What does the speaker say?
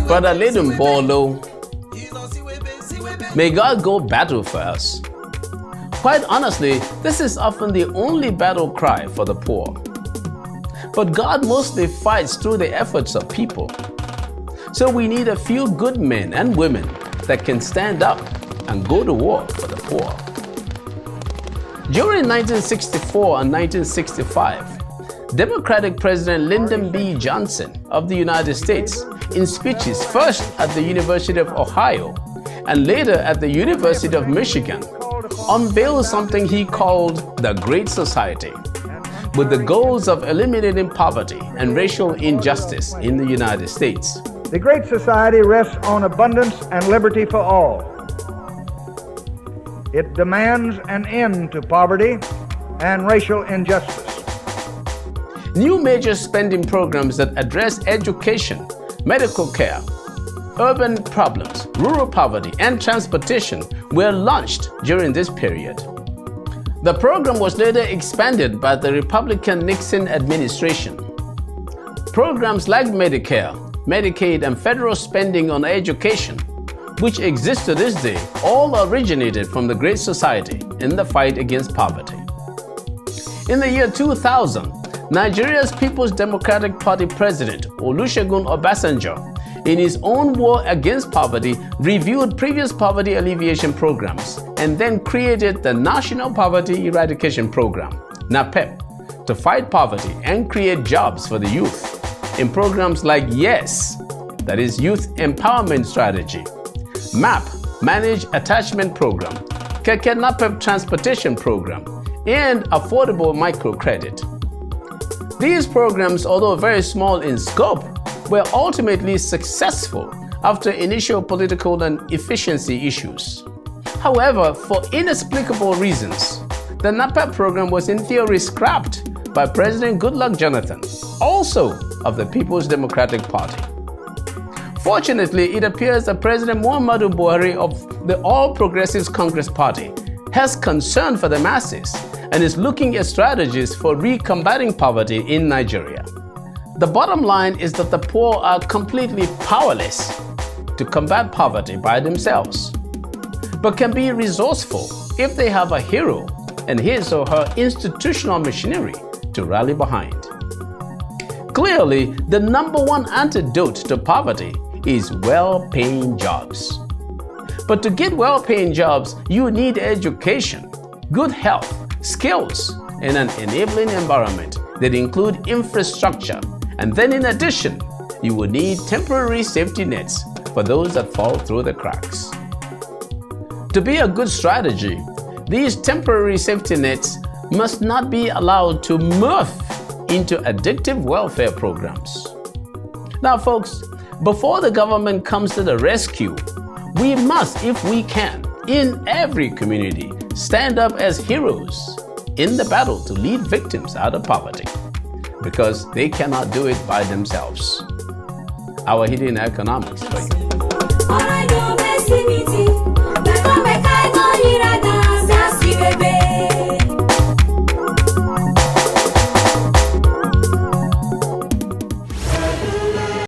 Brother Ledum Bolo, may God go battle for us. Quite honestly, this is often the only battle cry for the poor. But God mostly fights through the efforts of people. So we need a few good men and women that can stand up and go to war for the poor. During 1964 and 1965, Democratic President Lyndon B. Johnson of the United States, in speeches first at the University of Ohio and later at the University of Michigan, unveiled something he called the Great Society, with the goals of eliminating poverty and racial injustice in the United States. The Great Society rests on abundance and liberty for all. It demands an end to poverty and racial injustice. New major spending programs that address education, medical care, urban problems, rural poverty, and transportation were launched during this period. The program was later expanded by the Republican Nixon administration. Programs like Medicare, Medicaid, and federal spending on education, which exist to this day, all originated from the Great Society in the fight against poverty. In the year 2000, Nigeria's People's Democratic Party President Olusegun Obasanjo, in his own war against poverty, reviewed previous poverty alleviation programs and then created the National Poverty Eradication Program, NAPEP, to fight poverty and create jobs for the youth in programs like YES, that is Youth Empowerment Strategy, MAP, Managed Attachment Program, Keke NAPEP Transportation Program, and Affordable Microcredit. These programs, although very small in scope, were ultimately successful after initial political and efficiency issues. However, for inexplicable reasons, the NAPEP program was in theory scrapped by President Goodluck Jonathan, also of the People's Democratic Party. Fortunately, it appears that President Muhammadu Buhari of the All Progressives Congress Party has concern for the masses and is looking at strategies for recombating poverty in Nigeria. The bottom line is that the poor are completely powerless to combat poverty by themselves, but can be resourceful if they have a hero and his or her institutional machinery to rally behind. Clearly, the number one antidote to poverty is well-paying jobs. But to get well-paying jobs, you need education, good health, skills, and an enabling environment that include infrastructure. And then in addition, you will need temporary safety nets for those that fall through the cracks. To be a good strategy, these temporary safety nets must not be allowed to morph into addictive welfare programs. Now folks, before the government comes to the rescue, we must, if we can, in every community, stand up as heroes in the battle to lead victims out of poverty, because they cannot do it by themselves. Our Hidden Economics for you.